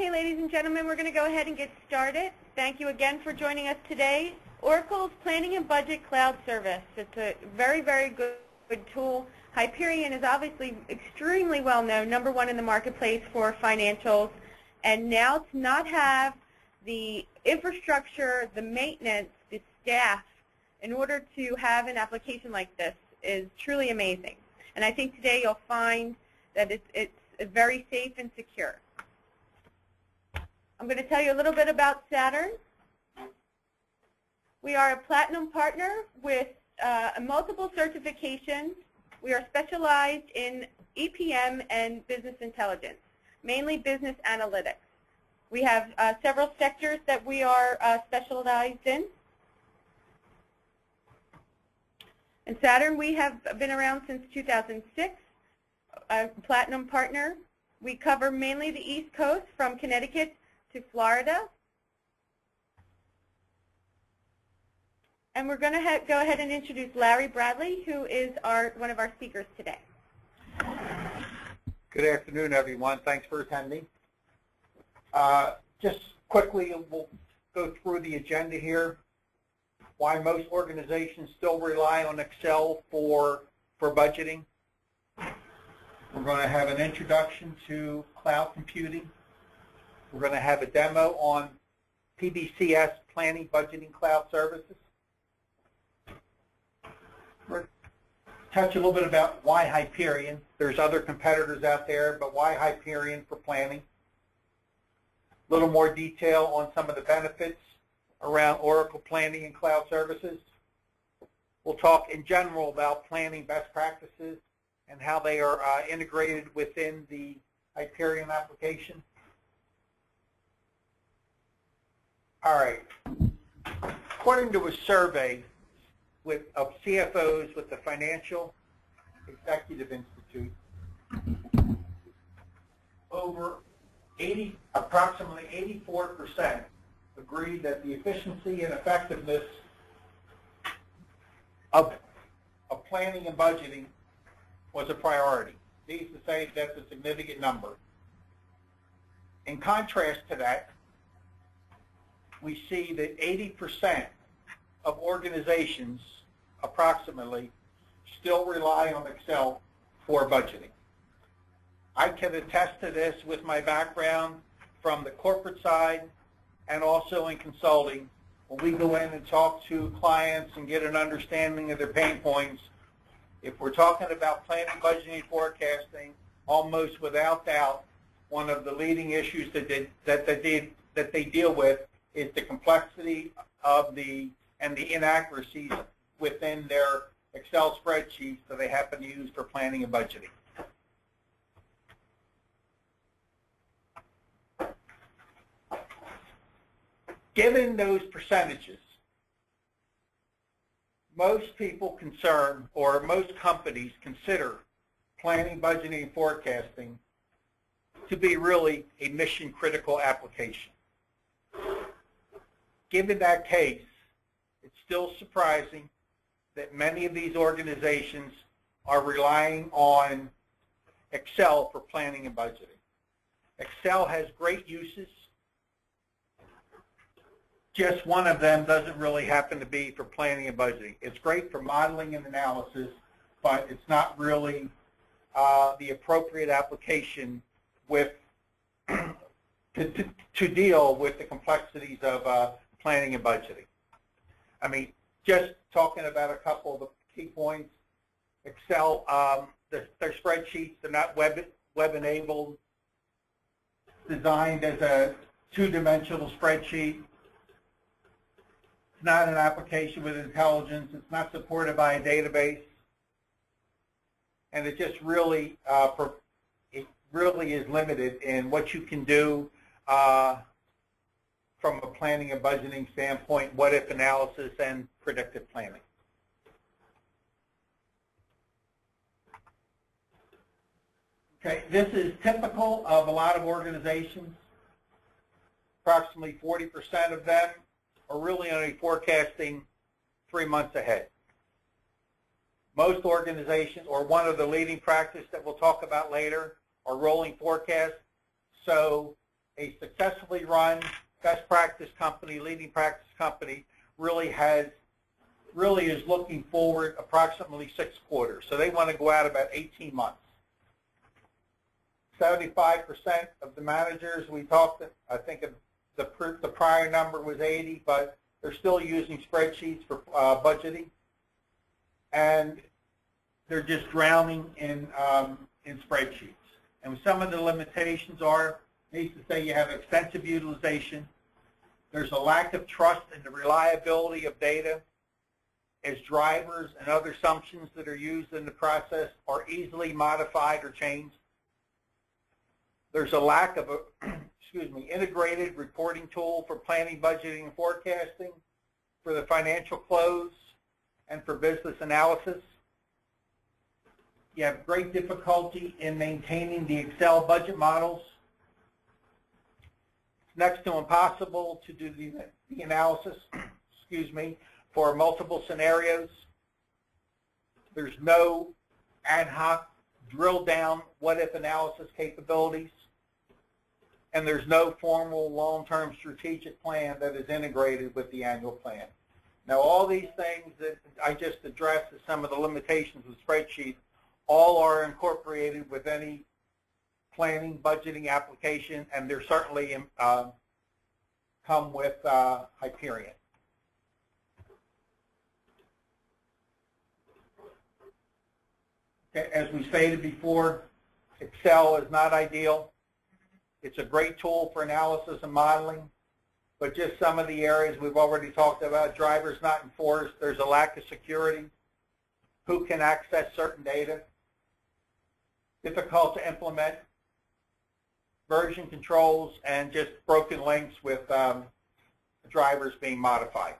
Okay, ladies and gentlemen, we're going to go ahead and get started. Thank you again for joining us today. Oracle's Planning and Budget Cloud Service. It's a very, very good tool. Hyperion is obviously extremely well known, #1 in the marketplace for financials. And now to not have the infrastructure, the maintenance, the staff, in order to have an application like this is truly amazing. And I think today you'll find that it's very safe and secure. I'm going to tell you a little bit about Saturn. We are a platinum partner with multiple certifications. We are specialized in EPM and business intelligence, mainly business analytics. We have several sectors that we are specialized in. In Saturn, we have been around since 2006, a platinum partner. We cover mainly the East Coast from Connecticut to Florida. And we're going to go ahead and introduce Larry Bradley, who is one of our speakers today. Good afternoon, everyone. Thanks for attending. Just quickly, we'll go through the agenda here. Why most organizations still rely on Excel for budgeting. We're going to have an introduction to cloud computing. We're going to have a demo on PBCS Planning Budgeting Cloud Services. We're going to touch a little bit about why Hyperion. There's other competitors out there, but why Hyperion for planning. A little more detail on some of the benefits around Oracle Planning and Cloud Services. We'll talk in general about planning best practices and how they are integrated within the Hyperion application. All right. According to a survey of CFOs with the Financial Executive Institute, approximately 84% agree that the efficiency and effectiveness of planning and budgeting was a priority. These to say that's a significant number. In contrast to that, we see that 80% of organizations, approximately, still rely on Excel for budgeting. I can attest to this with my background from the corporate side and also in consulting. When we go in and talk to clients and get an understanding of their pain points, if we're talking about planning, budgeting, forecasting, almost without doubt, one of the leading issues that they deal with is the complexity of and the inaccuracies within their Excel spreadsheets that they happen to use for planning and budgeting. Given those percentages, most people most companies consider planning, budgeting, and forecasting to be really a mission-critical application. Given that case, it's still surprising that many of these organizations are relying on Excel for planning and budgeting. Excel has great uses. Just one of them doesn't really happen to be for planning and budgeting. It's great for modeling and analysis, but it's not really the appropriate application with to deal with the complexities of planning and budgeting. I mean, just talking about a couple of the key points, Excel, their spreadsheets, they're not web-enabled, designed as a two-dimensional spreadsheet. It's not an application with intelligence. It's not supported by a database. And it just really, is limited in what you can do from a planning and budgeting standpoint, what-if analysis, and predictive planning. Okay, this is typical of a lot of organizations. Approximately 40% of them are really only forecasting 3 months ahead. Most organizations, or one of the leading practices that we'll talk about later, are rolling forecasts. So a successfully run best practice company, leading practice company, really is looking forward approximately 6 quarters. So they want to go out about 18 months. 75% of the managers we talked, I think the prior number was 80, but they're still using spreadsheets for budgeting, and they're just drowning in spreadsheets. And some of the limitations are, needs to say you have extensive utilization. There's a lack of trust in the reliability of data, as drivers and other assumptions that are used in the process are easily modified or changed. There's a lack of integrated reporting tool for planning, budgeting, and forecasting, for the financial close, and for business analysis. You have great difficulty in maintaining the Excel budget models. It's next to impossible to do the analysis, for multiple scenarios. There's no ad hoc drill down what-if analysis capabilities, and there's no formal long-term strategic plan that is integrated with the annual plan. Now, all these things that I just addressed as some of the limitations of the spreadsheet, all are incorporated with any planning, budgeting application, and they're certainly come with Hyperion. As we stated before, Excel is not ideal. It's a great tool for analysis and modeling, but just some of the areas we've already talked about: drivers not enforced, there's a lack of security, who can access certain data, difficult to implement, version controls, and just broken links with drivers being modified.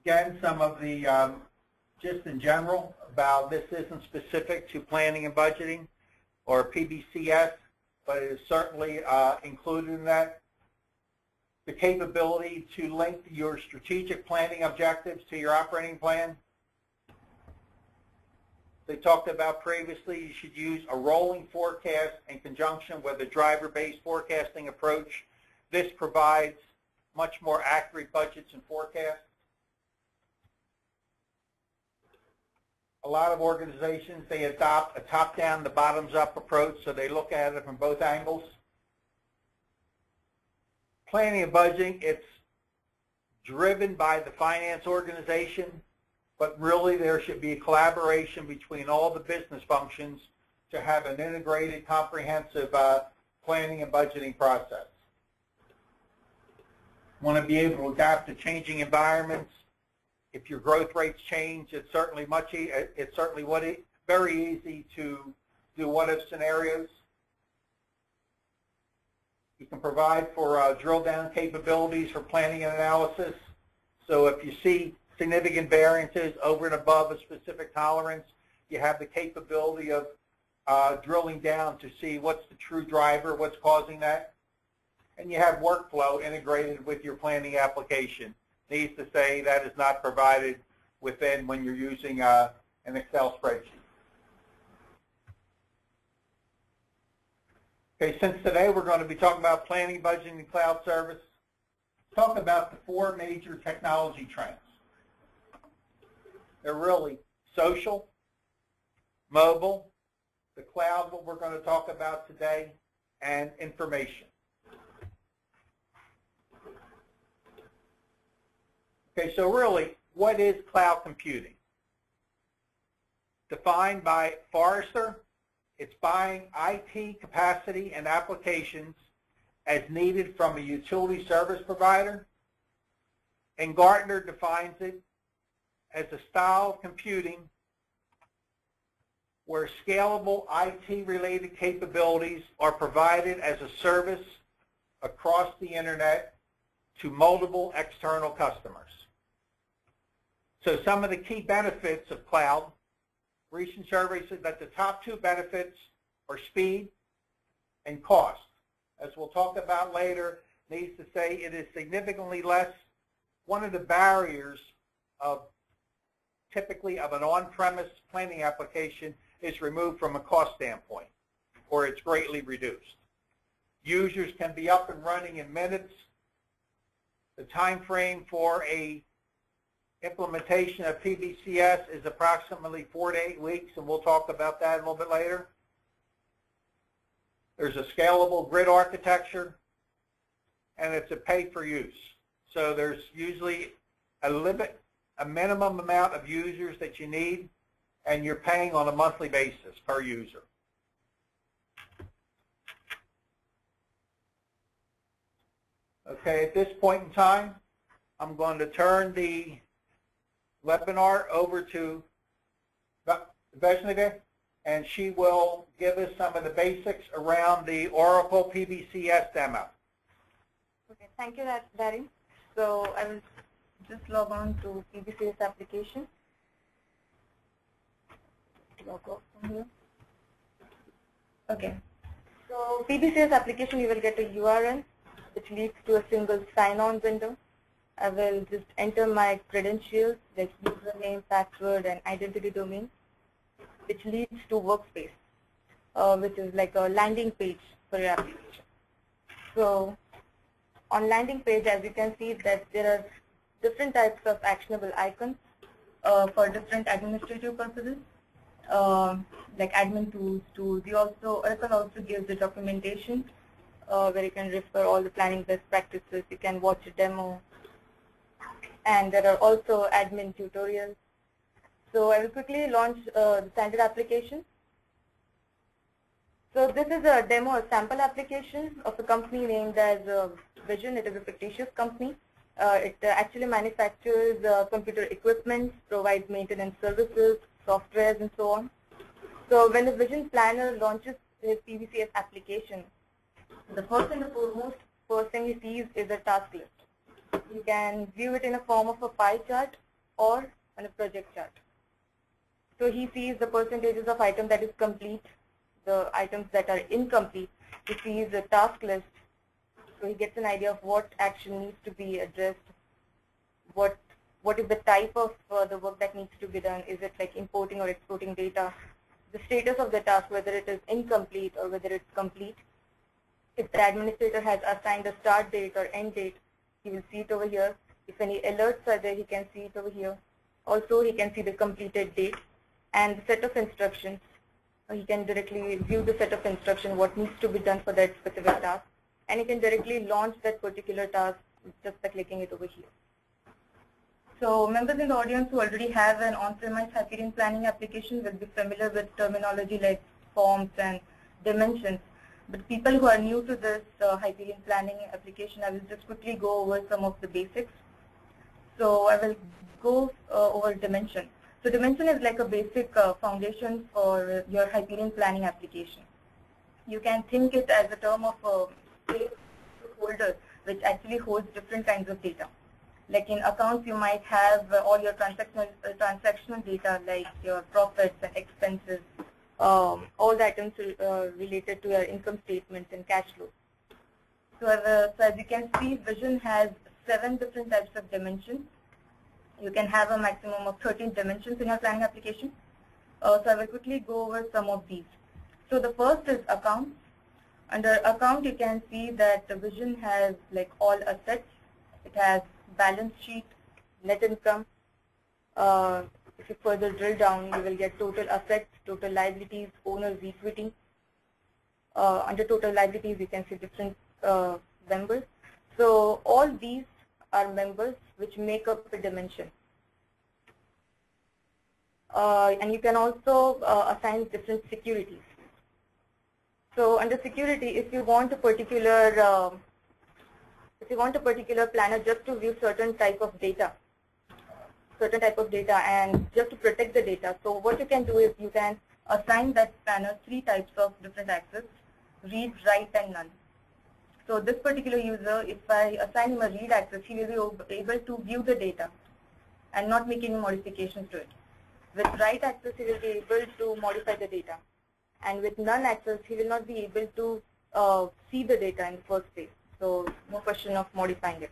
Again, some of the, just in general, about this isn't specific to planning and budgeting or PBCS, but it is certainly included in that. The capability to link your strategic planning objectives to your operating plan. They talked about previously, you should use a rolling forecast in conjunction with a driver-based forecasting approach. This provides much more accurate budgets and forecasts. A lot of organizations, they adopt a top-down to bottoms-up approach, so they look at it from both angles. Planning and budgeting, it's driven by the finance organization, but really there should be a collaboration between all the business functions to have an integrated, comprehensive planning and budgeting process. Want to be able to adapt to changing environments. If your growth rates change, it's certainly very easy to do what-if scenarios. You can provide for drill-down capabilities for planning and analysis. So if you see significant variances over and above a specific tolerance, you have the capability of drilling down to see what's the true driver, what's causing that. And you have workflow integrated with your planning application. Needs to say that is not provided within when you're using an Excel spreadsheet. Okay, since today we're going to be talking about planning, budgeting, and cloud service, talk about the 4 major technology trends. They're really social, mobile, the cloud, what we're going to talk about today, and information. Okay, so really, what is cloud computing? Defined by Forrester, it's buying IT capacity and applications as needed from a utility service provider. And Gartner defines it as a style of computing where scalable IT-related capabilities are provided as a service across the internet to multiple external customers. So some of the key benefits of cloud, recent surveys said that the top 2 benefits are speed and cost. As we'll talk about later, needs to say it is significantly less. One of the barriers of typically of an on-premise planning application is removed from a cost standpoint, or it's greatly reduced. Users can be up and running in minutes. The time frame for a implementation of PBCS is approximately 4 to 8 weeks, and we'll talk about that a little bit later. There's a scalable grid architecture, and it's a pay-for-use. So there's usually a minimum amount of users that you need, and you're paying on a monthly basis per user. Okay, at this point in time, I'm going to turn the webinar over to Vesniga, and she will give us some of the basics around the Oracle PBCS demo. Okay, thank you, Darren. So I will just log on to PBCS application. Log off from here. Okay. So PBCS application, you will get a URL which leads to a single sign-on window. I will just enter my credentials like username, password, and identity domain, which leads to Workspace, which is like a landing page for your application. So on landing page, as you can see, that there are different types of actionable icons for different administrative purposes, like admin tools. Oracle also gives the documentation where you can refer all the planning best practices. You can watch a demo, and there are also admin tutorials. So I will quickly launch the standard application. So this is a demo, a sample application of a company named as Vision. It is a fictitious company. It actually manufactures computer equipment, provides maintenance services, softwares, and so on. So when the Vision planner launches his PBCS application, the first and the foremost first thing he sees is a task list. You can view it in a form of a pie chart or on a project chart. So he sees the percentages of items that is complete, the items that are incomplete. He sees a task list, so he gets an idea of what action needs to be addressed, what is the type of the work that needs to be done. Is it like importing or exporting data? The status of the task, whether it is incomplete or whether it's complete. If the administrator has assigned a start date or end date, he will see it over here. If any alerts are there, he can see it over here. Also, he can see the completed date and the set of instructions. He can directly view the set of instructions, what needs to be done for that specific task. And he can directly launch that particular task just by clicking it over here. So members in the audience who already have an on-premise Hyperion planning application will be familiar with terminology like forms and dimensions. But people who are new to this Hyperion planning application, I will just quickly go over some of the basics. So I will go over dimension. So dimension is like a basic foundation for your Hyperion planning application. You can think it as a term of a folder which actually holds different kinds of data. Like in accounts, you might have all your transactional data like your profits and expenses, all the items related to your income statements and cash flow. So as you can see, Vision has 7 different types of dimensions. You can have a maximum of 13 dimensions in your planning application. So I will quickly go over some of these. So the first is accounts. Under account, you can see that the Vision has like all assets. It has balance sheet, net income. If you further drill down, you will get total assets, total liabilities, owner's equity. Under total liabilities, you can see different members. So all these are members which make up a dimension. And you can also assign different securities. So under security, if you want a particular planner just to view certain type of data and just to protect the data, so what you can do is you can assign that planner 3 types of different access: read, write, and none. So this particular user, if I assign him a read access, he will be able to view the data and not make any modifications to it. With write access, he will be able to modify the data. And with none access, he will not be able to see the data in the first place. So no question of modifying it.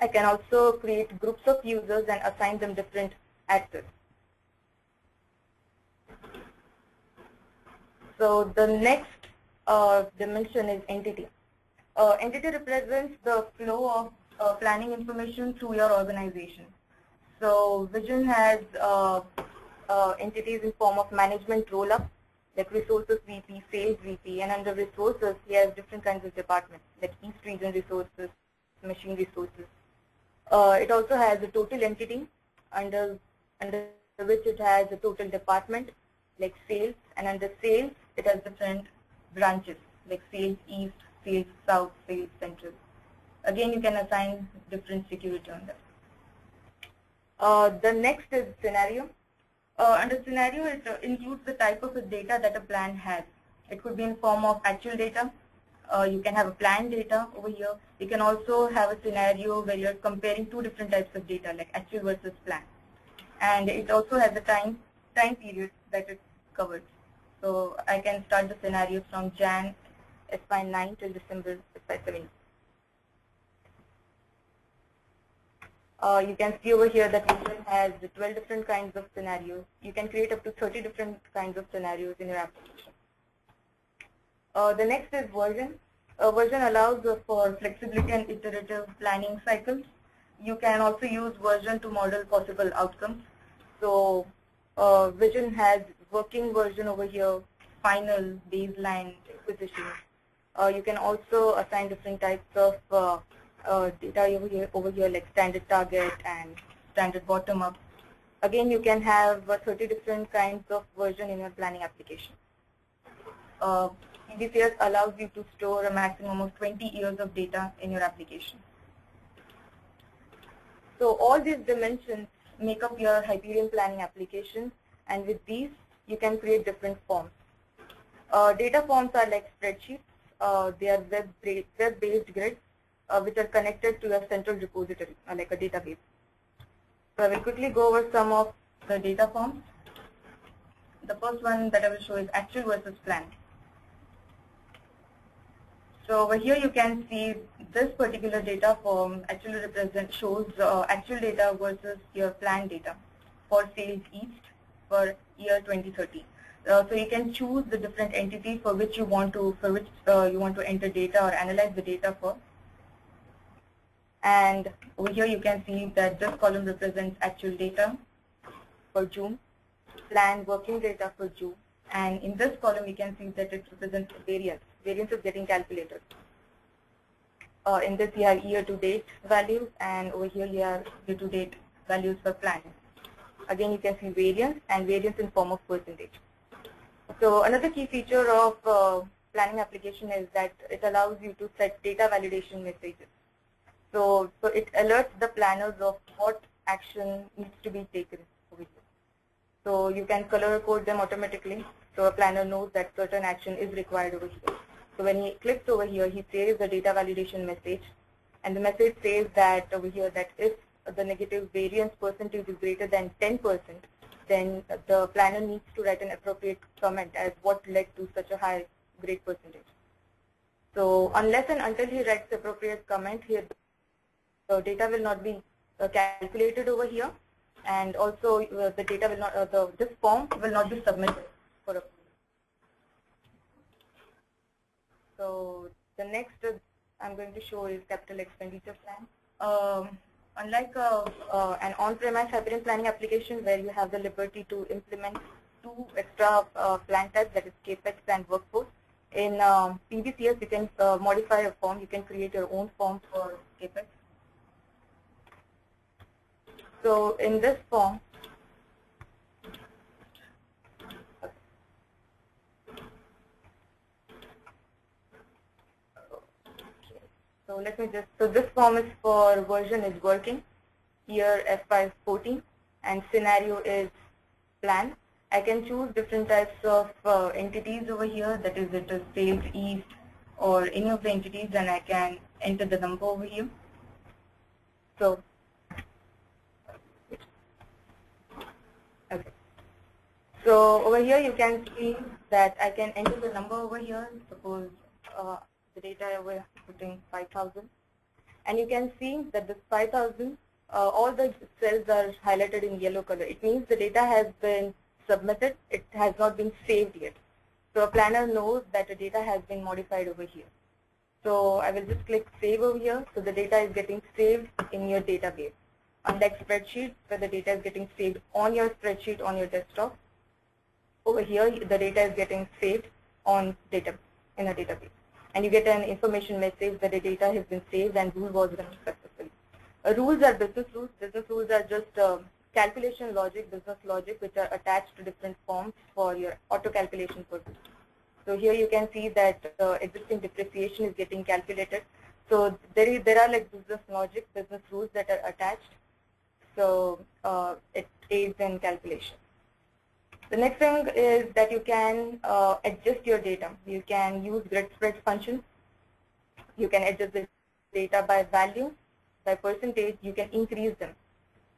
I can also create groups of users and assign them different access. So the next dimension is entity. Entity represents the flow of planning information through your organization. So Vision has entities in form of management roll-up, like resources VP, sales VP, and under resources, he has different kinds of departments, like East Region resources, machine resources. It also has a total entity under which it has a total department, like sales, and under sales, it has different branches, like sales East, sales South, sales Central. Again, you can assign different security on that. The next is scenario. Under scenario, it includes the type of data that a plan has. It could be in form of actual data. You can have a plan data over here. You can also have a scenario where you're comparing two different types of data, like actual versus plan. And it also has a time period that it covers. So I can start the scenario from Jan FY9 till December FY17. You can see over here that Vision has 12 different kinds of scenarios. You can create up to 30 different kinds of scenarios in your application. The next is version. Version allows for flexibility and iterative planning cycles. You can also use version to model possible outcomes. So Vision has working version over here, final, baseline, acquisition. You can also assign different types of data over here like standard target and standard bottom up. Again, you can have 30 different kinds of version in your planning application. PBCS allows you to store a maximum of 20 years of data in your application. So all these dimensions make up your Hyperion planning application, and with these you can create different forms. Data forms are like spreadsheets. They are web-based grids which are connected to a central repository, like a database. So I will quickly go over some of the data forms. The first one that I will show is actual versus plan. So over here you can see this particular data form actually shows actual data versus your plan data for sales East for year 2030. So you can choose the different entity for which you want to enter data or analyze the data for. And over here you can see that this column represents actual data for June, plan working data for June, and in this column you can see that it represents variance. Variance is getting calculated. In this you have year-to-date values, and over here you have year-to-date values for plan. Again, you can see variance and variance in form of percentage. So another key feature of planning application is that it allows you to set data validation messages. So it alerts the planners of what action needs to be taken over here. So you can color code them automatically, so a planner knows that certain action is required over here. So when he clicks over here, he saves the data validation message, and the message says that over here that if the negative variance percentage is greater than 10%, then the planner needs to write an appropriate comment as what led to such a high grade percentage. So unless and until he writes the appropriate comment here, the data will not be calculated over here, and also the data will not, this form will not be submitted for approval. So the next I'm going to show is capital expenditure plan. Unlike an on-premise Hyperion planning application where you have the liberty to implement two extra plan types, that is CAPEX and workforce, in PBCS you can modify a form. You can create your own form for CAPEX. So in this form, so let me just, so this form is for version is working, year FY14, and scenario is plan. I can choose different types of entities over here, that is it is sales East or any of the entities, and I can enter the number over here. So, okay. So over here you can see that I can enter the number over here, suppose the data we're putting 5,000, and you can see that this 5,000 all the cells are highlighted in yellow color. It means the data has been submitted. It has not been saved yet. So a planner knows that the data has been modified over here. So I will just click save over here. So the data is getting saved in your database. Unlike spreadsheet, where the data is getting saved on your spreadsheet on your desktop, over here the data is getting saved on in a database. And you get an information message that the data has been saved and rule was run successfully. Rules are business rules. Business rules are just calculation logic, business logic, which are attached to different forms for your auto calculation purpose. So here you can see that existing depreciation is getting calculated. So there are like business logic, business rules that are attached. So it aids in calculation. The next thing is that you can adjust your data. You can use grid spread functions. You can adjust the data by value, by percentage. You can increase them.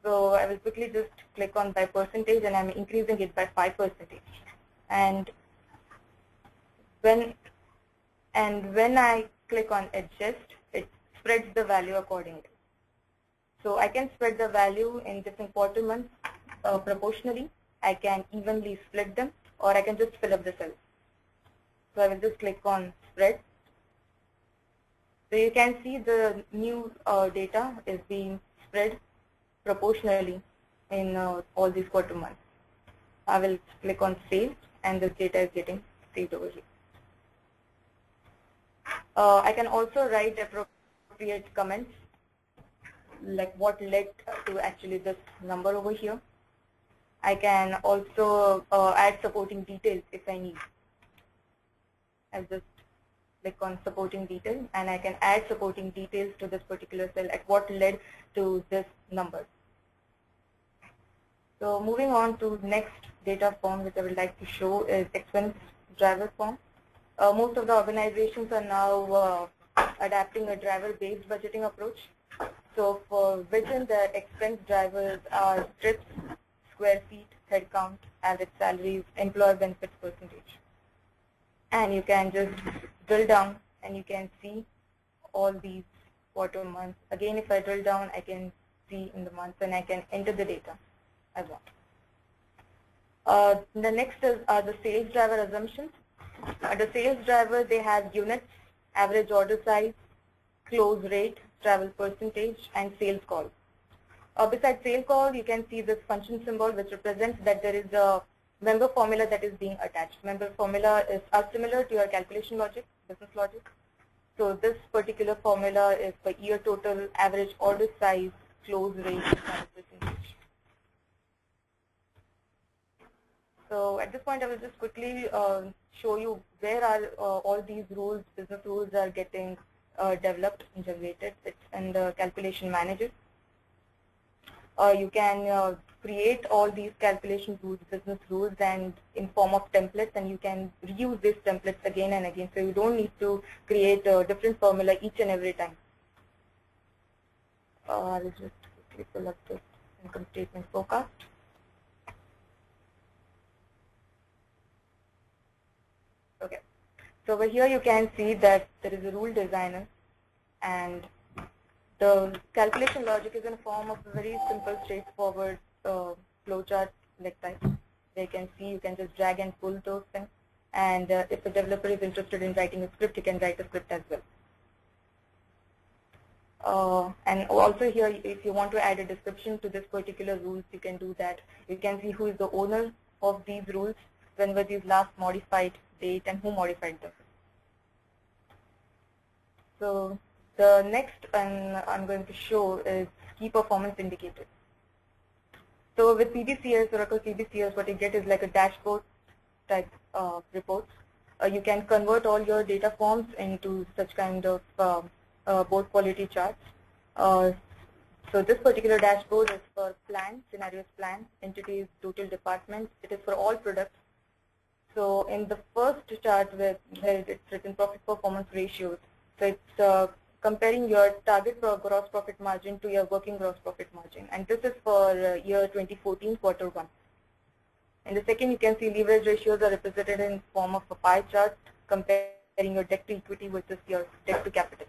So I will quickly just click on by percentage, and I'm increasing it by 5%. And when I click on adjust, it spreads the value accordingly. So I can spread the value in different quarter months proportionally. I can evenly split them, or I can just fill up the cells. So I will just click on spread. So you can see the new data is being spread proportionally in all these quarter months. I will click on save, and this data is getting saved over here. I can also write appropriate comments, like what led to actually this number over here. I can also add supporting details if I need. I'll just click on supporting details, and I can add supporting details to this particular cell at what led to this number. So moving on to next data form which I would like to show is expense driver form. Most of the organizations are now adapting a driver-based budgeting approach. So for Vision, the expense drivers are trips, square feet, head count, average salaries, employer benefits percentage. And you can just drill down and you can see all these quarter months. Again, if I drill down, I can see in the months and I can enter the data I want. The next are the sales driver assumptions. The sales driver, they have units, average order size, close rate, travel percentage, and sales call. Besides sales call, you can see this function symbol which represents that there is a member formula that is being attached. Member formula are similar to your calculation logic, business logic. So this particular formula is for year total, average order size, close rate, and travel percentage. So at this point, I will just quickly show you where are all these rules, business rules are getting developed and generated. It's in the calculation manager. You can create all these calculation rules, business rules, and in form of templates, and you can reuse these templates again and again. So you don't need to create a different formula each and every time. I will just quickly pull up this income statement forecast. Okay, so over here you can see that there is a rule designer, and the calculation logic is in form of a very simple, straightforward flowchart like type. They can see you can just drag and pull those things, and if the developer is interested in writing a script, you can write a script as well. And also here, if you want to add a description to this particular rules, you can do that. You can see who is the owner of these rules, when were these last modified, date, and who modified them. So the next I'm going to show is key performance indicators. So with PBCS, Oracle PBCS, what you get is like a dashboard type reports. You can convert all your data forms into such kind of board quality charts. So this particular dashboard is for plan, scenarios plan, entities, total departments. It is for all products. So in the first chart where it's written profit performance ratios, so it's comparing your target gross profit margin to your working gross profit margin, and this is for year 2014 quarter 1. In the second, you can see leverage ratios are represented in form of a pie chart comparing your debt to equity versus your debt to capital.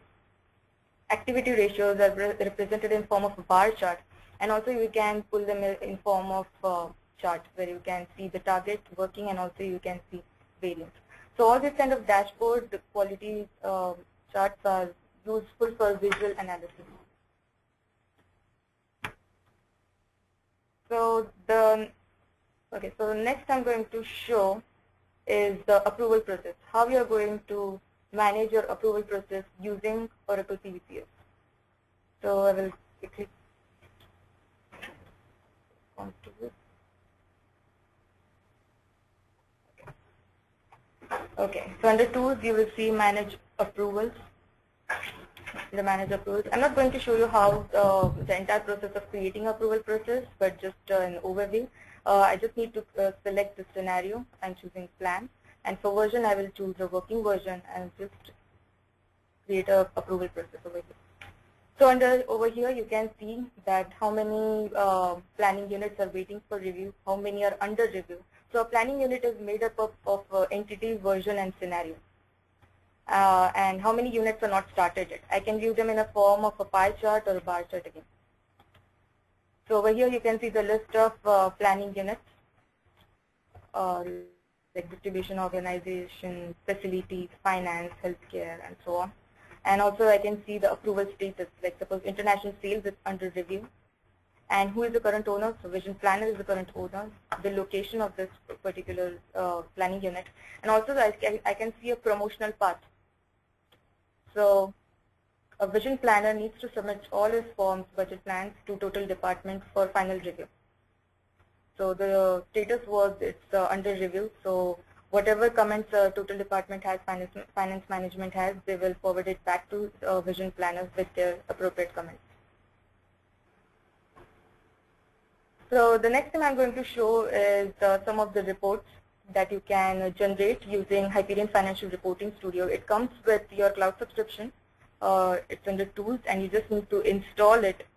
Activity ratios are represented in form of a bar chart And also you can pull them in form of charts where you can see the target working and also you can see variance. So all these kind of dashboard quality charts are useful for visual analysis. So so next I'm going to show is the approval process. How you are going to manage your approval process using Oracle PBCS. So I will quickly on to it. Okay, so under tools you will see manage approvals. The manage approvals. I'm not going to show you how the entire process of creating approval process, but just an overview. I just need to select the scenario. I'm choosing plan, and for version I will choose the working version and just create a approval process over here. So over here you can see that how many planning units are waiting for review, how many are under review. So a planning unit is made up of entity, version, and scenario. And how many units are not started yet. I can view them in a form of a pie chart or a bar chart again. So over here you can see the list of planning units, like distribution, organization, facilities, finance, healthcare, and so on. And also I can see the approval status, like suppose international sales is under review. And who is the current owner? So vision planner is the current owner, the location of this particular planning unit. And also I can see a promotional path. So a vision planner needs to submit all his forms, budget plans to total department for final review. So the status was it's under review. So whatever comments total department has, finance management has, they will forward it back to vision planners with their appropriate comments. So the next thing I'm going to show is some of the reports that you can generate using Hyperion Financial Reporting Studio. It comes with your cloud subscription. It's under tools, and you just need to install it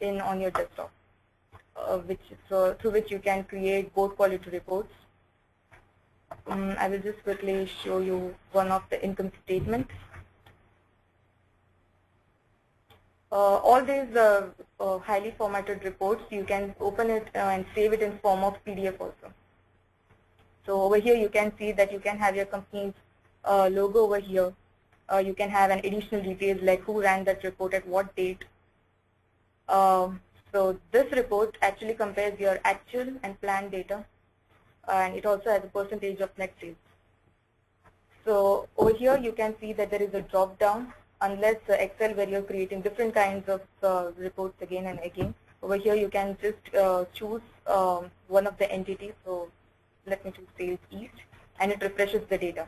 on your desktop, through which you can create board quality reports. I will just quickly show you one of the income statements. All these highly formatted reports, you can open it and save it in form of PDF also. So over here you can see that you can have your company's logo over here. You can have an additional details like who ran that report at what date. So this report actually compares your actual and planned data, and it also has a percentage of net sales. So over here you can see that there is a drop down. Unless Excel where you're creating different kinds of reports again and again, over here you can just choose one of the entities. So let me choose Sales East, and it refreshes the data.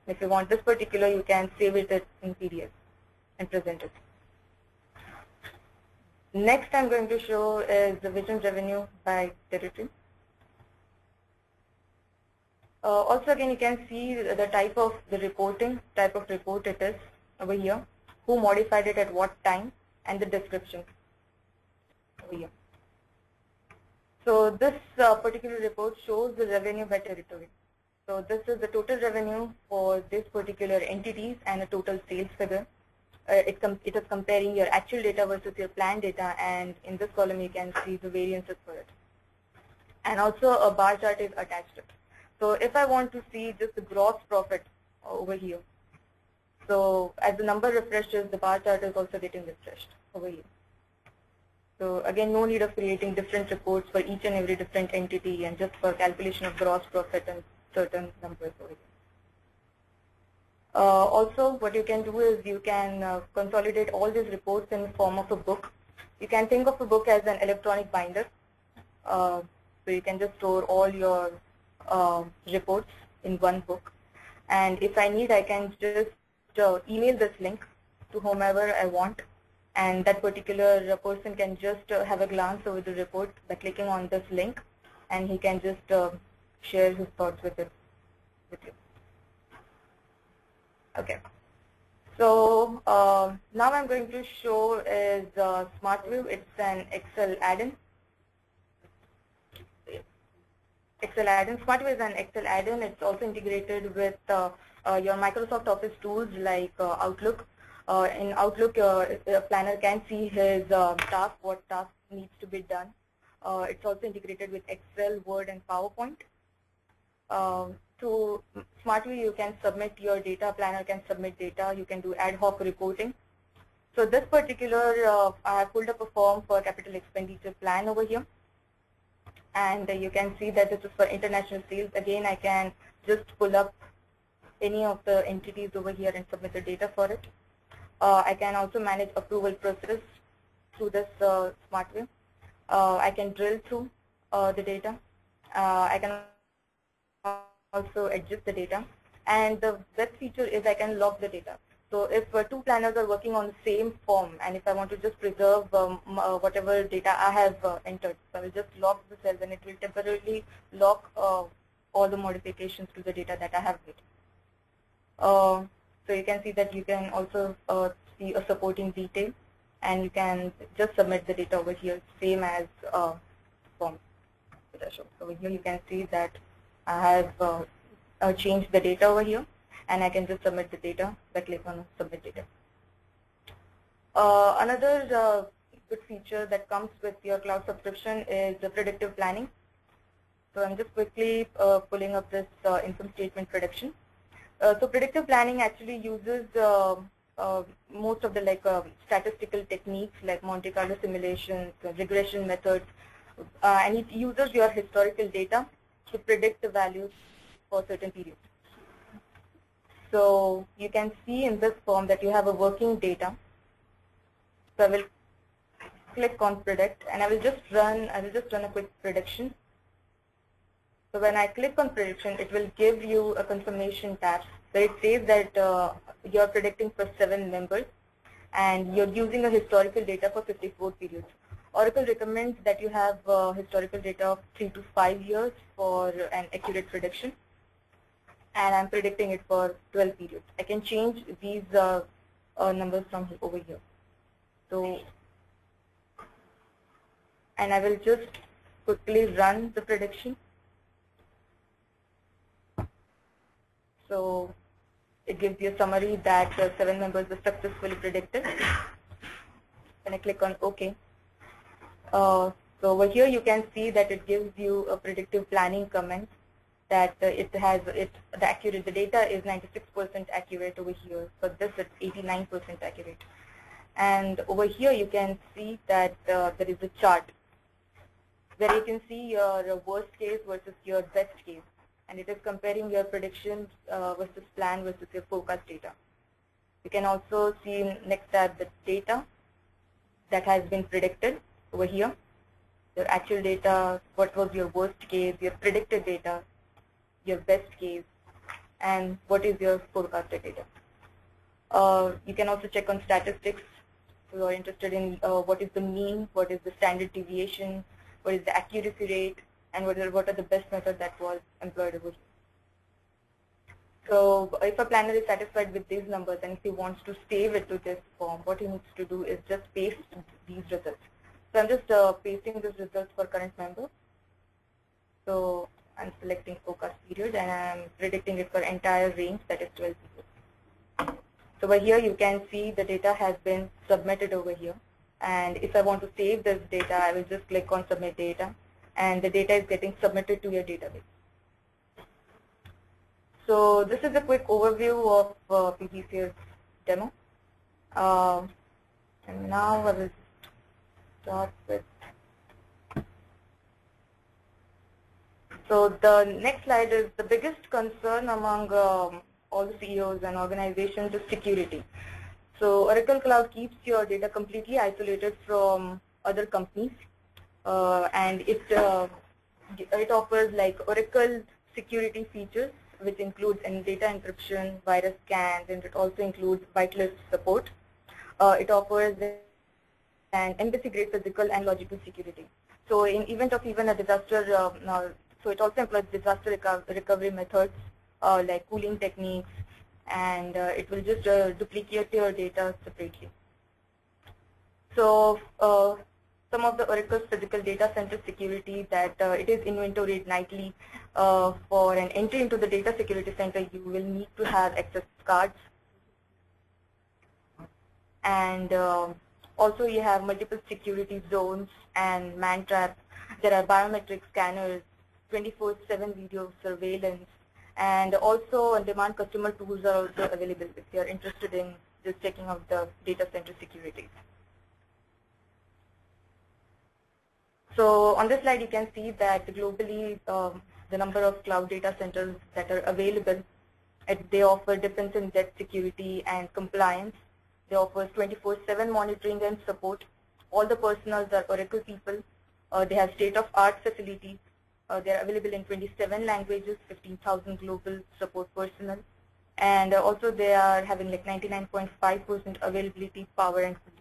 If you want this particular, you can save it in PDF and present it. Next I'm going to show is the vision revenue by territory. Also again you can see the type of the reporting, type of report it is over here, who modified it at what time, and the description over here. So this particular report shows the revenue by territory. So this is the total revenue for this particular entities and a total sales figure. It is comparing your actual data versus your planned data, and in this column you can see the variances for it. And also a bar chart is attached to it. So if I want to see just the gross profit over here, so as the number refreshes, the bar chart is also getting refreshed over here. So again, no need of creating different reports for each and every different entity and just for calculation of gross profit and certain numbers over here. Also, what you can do is you can consolidate all these reports in the form of a book. You can think of a book as an electronic binder. So you can just store all your reports in one book. And if I need, I can just email this link to whomever I want, and that particular person can just have a glance over the report by clicking on this link, and he can just share his thoughts with you. Okay. So now I'm going to show is SmartView. It's an Excel add-in. SmartView is an Excel add-in. It's also integrated with your Microsoft Office tools like Outlook. In Outlook, a planner can see his task, what tasks needs to be done. It's also integrated with Excel, Word, and PowerPoint. To SmartView, you can submit your data, planner can submit data, you can do ad hoc reporting. So this particular, I have pulled up a form for capital expenditure plan over here. And you can see that this is for international sales. Again, I can just pull up any of the entities over here and submit the data for it. I can also manage approval process through this SmartView. I can drill through the data. I can also adjust the data. And the best feature is I can log the data. So if two planners are working on the same form, and if I want to just preserve whatever data I have entered, so I will just log the cells and it will temporarily lock all the modifications to the data that I have made. So you can see that you can also see a supporting detail, and you can just submit the data over here, same as form that I showed. So over here you can see that I have changed the data over here, and I can just submit the data by clicking on submit data. Another good feature that comes with your cloud subscription is the predictive planning. So I'm just quickly pulling up this income statement prediction. So predictive planning actually uses most of the statistical techniques like Monte Carlo simulations, regression methods, and it uses your historical data to predict the values for certain periods. So you can see in this form that you have a working data. So I will click on predict, and I will just run a quick prediction. So when I click on prediction, it will give you a confirmation tab where it says that you're predicting for 7 members and you're using a historical data for 54 periods. Oracle recommends that you have historical data of 3 to 5 years for an accurate prediction, and I'm predicting it for 12 periods. I can change these numbers from over here. So, and I will just quickly run the prediction. So it gives you a summary that 7 members were successfully predicted. And I click on OK. So over here you can see that it gives you a predictive planning comment that the data is 96% accurate over here. For this it's 89% accurate. And over here you can see that there is a chart where you can see your worst case versus your best case. And it is comparing your predictions versus plan versus your forecast data. You can also see in next tab the data that has been predicted over here. Your actual data, what was your worst case, your predicted data, your best case, and what is your forecasted data. You can also check on statistics. So you are interested in what is the mean, what is the standard deviation, what is the accuracy rate, and what are the best methods that was employed over here. So if a planner is satisfied with these numbers and if he wants to save it to this form, what he needs to do is just paste these results. So I'm just pasting these results for current member. So I'm selecting forecast period and I'm predicting it for entire range, that is 12 periods. So over here you can see the data has been submitted over here. And if I want to save this data, I will just click on submit data, and the data is getting submitted to your database. So this is a quick overview of PBCS demo. And now I will start with. So the next slide is the biggest concern among all the CEOs and organizations is security. So Oracle Cloud keeps your data completely isolated from other companies, and it offers like Oracle security features, which includes data encryption, virus scans, and it also includes whitelist support. It offers an embassy-grade physical and logical security. So in event of even a disaster, so it also employs disaster recovery methods like cooling techniques, and it will just duplicate your data separately. So some of the Oracle's physical data center security that it is inventoried nightly. For an entry into the data security center, you will need to have access cards, and Also, you have multiple security zones and man traps. There are biometric scanners, 24/7 video surveillance, and also on-demand customer tools are also available if you are interested in just checking out the data center security. So on this slide, you can see that globally, the number of cloud data centers that are available, they offer defense in depth security and compliance. They offer 24/7 monitoring and support. All the personnel are Oracle people. They have state-of-art facilities. They are available in 27 languages, 15,000 global support personnel. And also they are having like 99.5% availability, power, and cooling.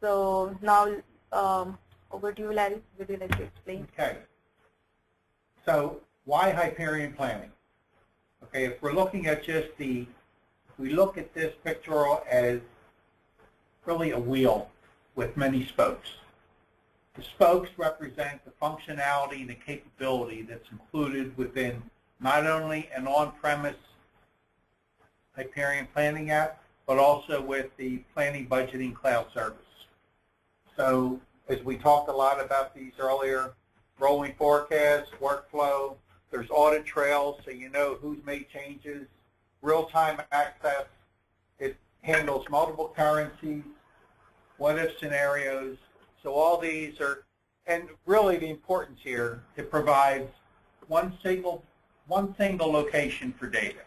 So now over to you, Larry. Would you like to explain? Okay. So why Hyperion planning? Okay, if we're looking at just if we look at this picture as really a wheel with many spokes. The spokes represent the functionality and the capability that's included within not only an on-premise Hyperion planning app, but also with the planning budgeting cloud service. So as we talked a lot about these earlier, rolling forecasts, workflow, there's audit trails so you know who's made changes, real-time access. It handles multiple currencies, what-if scenarios. So all these are, and really the importance here, it provides one single location for data.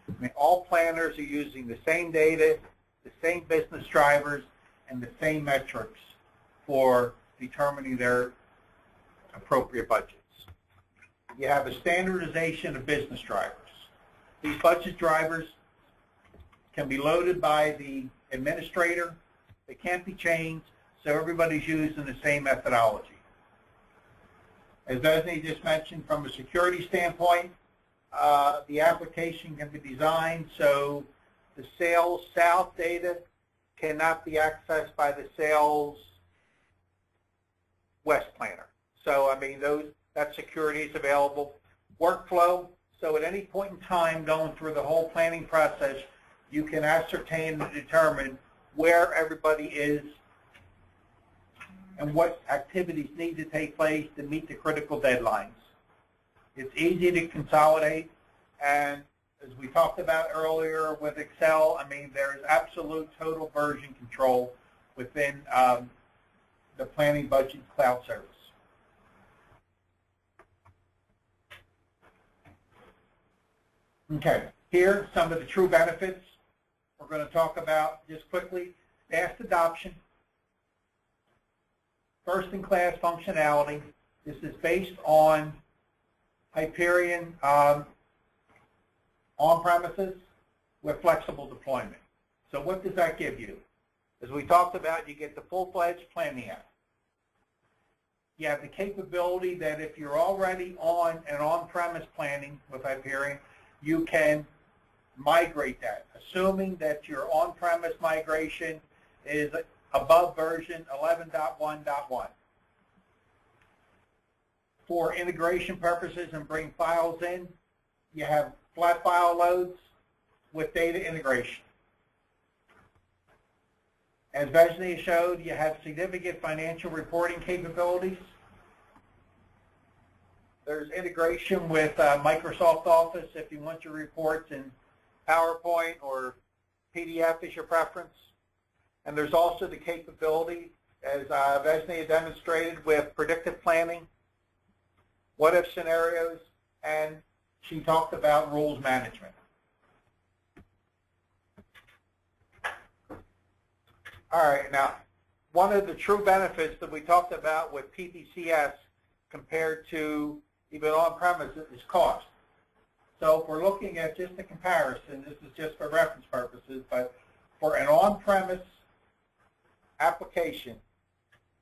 I mean, all planners are using the same data, the same business drivers, and the same metrics for determining their appropriate budgets. You have a standardization of business drivers. These budget drivers can be loaded by the administrator. They can't be changed, so everybody's using the same methodology. As Vesni just mentioned, from a security standpoint, the application can be designed so the sales south data cannot be accessed by the sales west planner. So, I mean, that security is available. Workflow, so at any point in time going through the whole planning process, you can ascertain and determine where everybody is and what activities need to take place to meet the critical deadlines. It's easy to consolidate, and as we talked about earlier with Excel, I mean, there's absolute total version control within the planning budget cloud service. Okay, here some of the true benefits we're going to talk about just quickly. Fast adoption, first-in-class functionality. This is based on Hyperion on-premises with flexible deployment. So what does that give you? As we talked about, you get the full-fledged planning app. You have the capability that if you're already on an on-premise planning with Hyperion, you can migrate that, assuming that your on-premise migration is above version 11.1.1. For integration purposes and bring files in, you have flat file loads with data integration. As Vesni showed, you have significant financial reporting capabilities. There's integration with Microsoft Office if you want your reports in PowerPoint or PDF is your preference. And there's also the capability, as Vesni demonstrated, with predictive planning, what-if scenarios, and she talked about rules management. All right, now, one of the true benefits that we talked about with PBCS compared to even on-premise is cost. So if we're looking at just a comparison, this is just for reference purposes, but for an on-premise application,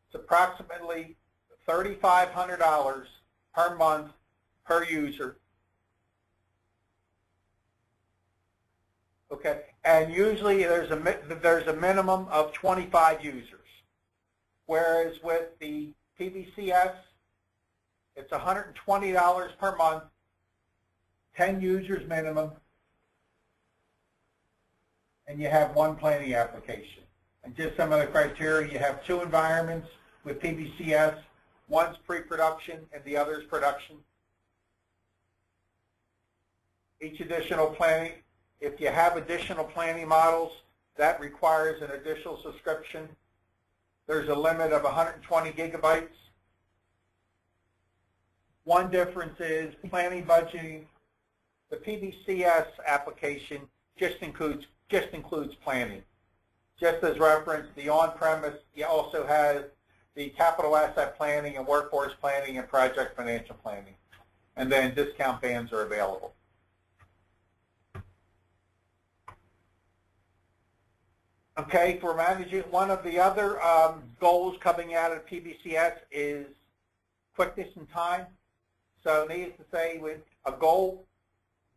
it's approximately $3,500 per month per user. Okay, and usually there's a minimum of 25 users, whereas with the PBCS, it's $120 per month, 10 users minimum, and you have one planning application. And just some of the criteria, you have 2 environments with PBCS. One's pre-production and the other is production. Each additional planning, if you have additional planning models, that requires an additional subscription. There's a limit of 120 gigabytes. One difference is planning budgeting. The PBCS application just includes planning. Just as reference, the on-premise also has the capital asset planning and workforce planning and project financial planning. And then discount bands are available. Okay, for managing, one of the other goals coming out of PBCS is quickness and time. So needless to say, with a goal,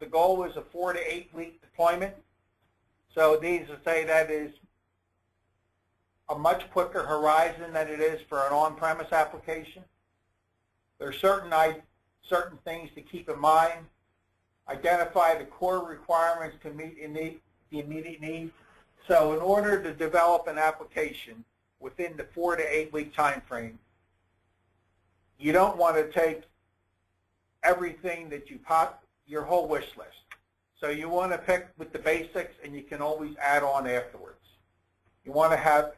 the goal is a 4 to 8 week deployment. So needless to say that is a much quicker horizon than it is for an on-premise application. There are certain things to keep in mind. Identify the core requirements to meet the immediate needs. So in order to develop an application within the 4 to 8 week time frame, you don't want to take everything that you your whole wish list. So you want to pick with the basics, and you can always add on afterwards. You want to have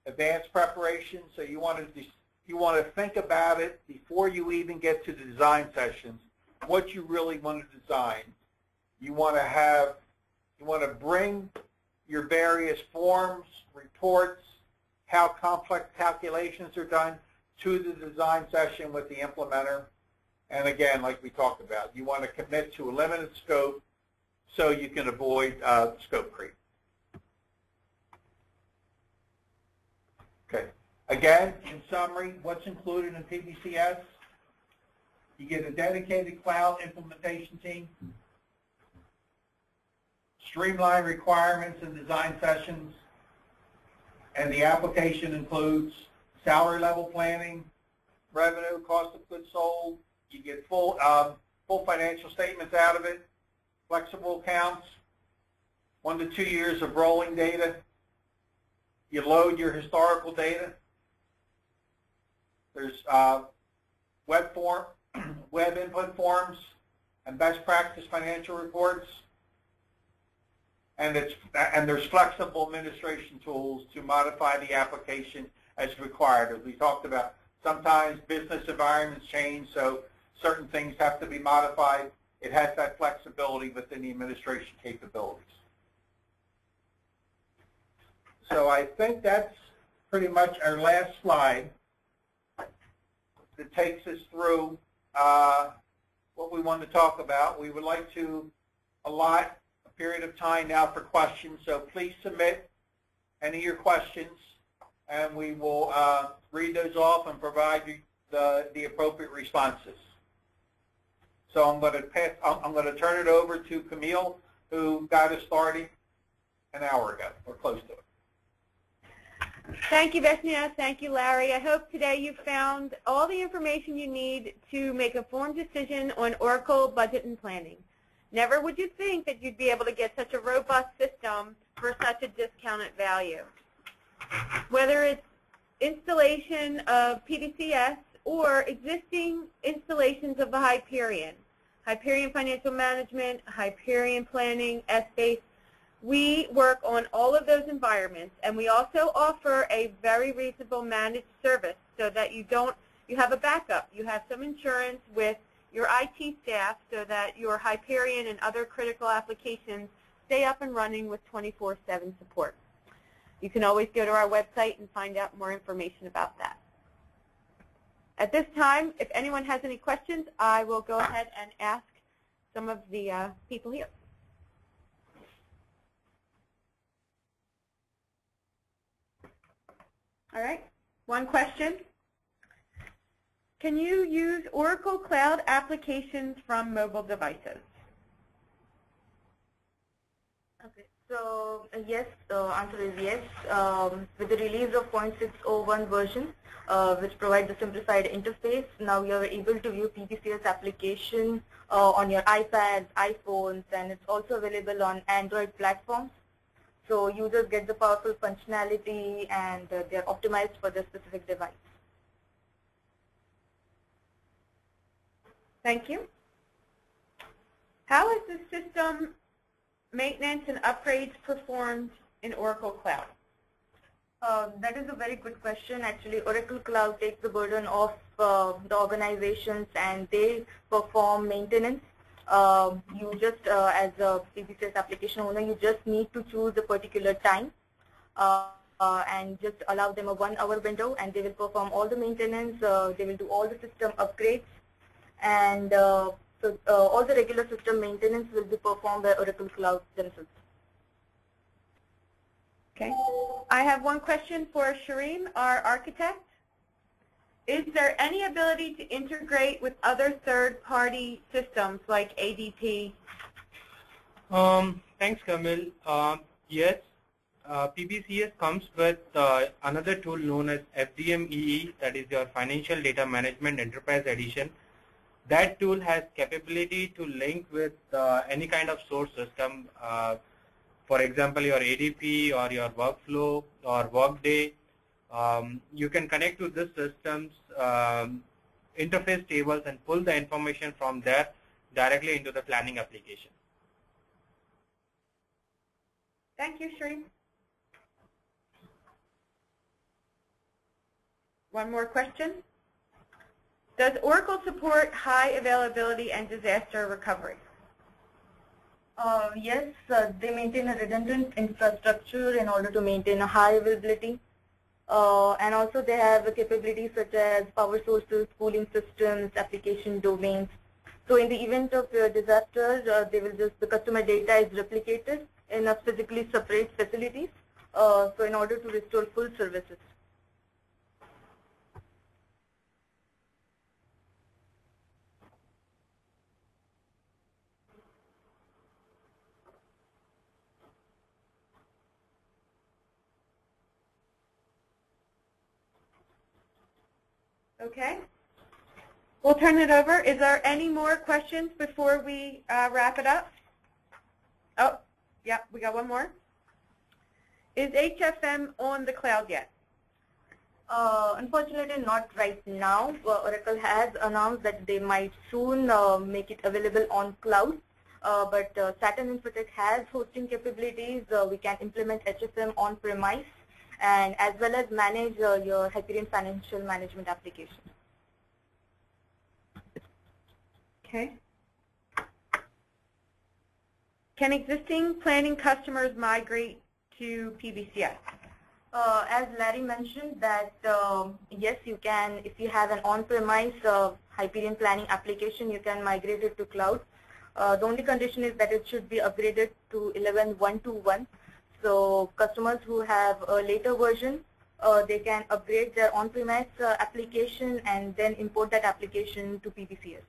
advanced preparation, so you want to think about it before you even get to the design sessions, what you really want to design. You want to bring your various forms, reports, how complex calculations are done to the design session with the implementer. And again, like we talked about, you want to commit to a limited scope so you can avoid scope creep. Okay. Again, in summary, what's included in PBCS? You get a dedicated cloud implementation team, streamline requirements and design sessions, and the application includes salary level planning, revenue, cost of goods sold. You get full financial statements out of it, flexible accounts, 1 to 2 years of rolling data. You load your historical data. There's web input forms and best practice financial reports. And there's flexible administration tools to modify the application as required. As we talked about, sometimes business environments change, so certain things have to be modified. It has that flexibility within the administration capabilities. So I think that's pretty much our last slide that takes us through what we want to talk about. We would like to allot a period of time now for questions, so please submit any of your questions, and we will read those off and provide you the appropriate responses. So I'm going to turn it over to Camille, who got us started an hour ago, or close to it. Thank you, Vishnu. Thank you, Larry. I hope today you found all the information you need to make a informed decision on Oracle budget and planning. Never would you think that you'd be able to get such a robust system for such a discounted value. Whether it's installation of PBCS or existing installations of the Hyperion Financial Management, Hyperion Planning, S-Base, we work on all of those environments, and we also offer a very reasonable managed service so that you have a backup. You have some insurance with your IT staff so that your Hyperion and other critical applications stay up and running with 24/7 support. You can always go to our website and find out more information about that. At this time, if anyone has any questions, I will go ahead and ask some of the people here. All right, one question. Can you use Oracle Cloud applications from mobile devices? Okay, so yes, the answer is yes. With the release of 0.601 version, which provides a simplified interface, now you are able to view PBCS application on your iPads, iPhones, and it's also available on Android platforms. So users get the powerful functionality and they are optimized for their specific device. Thank you. How is the system maintenance and upgrades performed in Oracle Cloud? That is a very good question. Actually, Oracle Cloud takes the burden of the organizations and they perform maintenance. You just, as a PBCS application owner, you just need to choose a particular time and just allow them a 1 hour window and they will perform all the maintenance, they will do all the system upgrades, and so all the regular system maintenance will be performed by Oracle Cloud themselves. Okay. I have one question for Shireen, our architect. Is there any ability to integrate with other third-party systems like ADP? Thanks, Kamil. Yes, PBCS comes with another tool known as FDM-EE, that is your Financial Data Management Enterprise Edition. That tool has capability to link with any kind of source system. For example, your ADP or your Workflow or Workday. You can connect to this system's interface tables and pull the information from there directly into the planning application. Thank you, Shireen. One more question. Does Oracle support high availability and disaster recovery? Yes, they maintain a redundant infrastructure in order to maintain a high availability. And also they have capabilities such as power sources, cooling systems, application domains. So in the event of a disaster, the customer data is replicated in a physically separate facilities. So in order to restore full services. Okay. We'll turn it over. Is there any more questions before we wrap it up? Oh, yeah, we got one more. Is HFM on the cloud yet? Unfortunately, not right now. Oracle has announced that they might soon make it available on cloud. But Saturn Infotech has hosting capabilities. We can implement HFM on-premise and as well as manage your Hyperion financial management application. Okay. Can existing planning customers migrate to PBCS? As Larry mentioned that yes, you can. If you have an on-premise Hyperion planning application, you can migrate it to cloud. The only condition is that it should be upgraded to 11.121. So customers who have a later version, they can upgrade their on-premise application and then import that application to PBCS.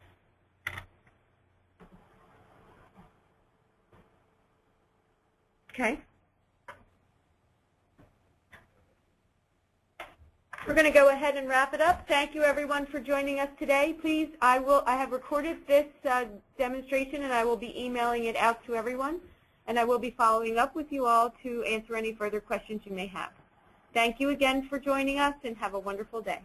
Okay. We're going to go ahead and wrap it up. Thank you everyone for joining us today. Please, I have recorded this demonstration and I will be emailing it out to everyone. And I will be following up with you all to answer any further questions you may have. Thank you again for joining us and have a wonderful day.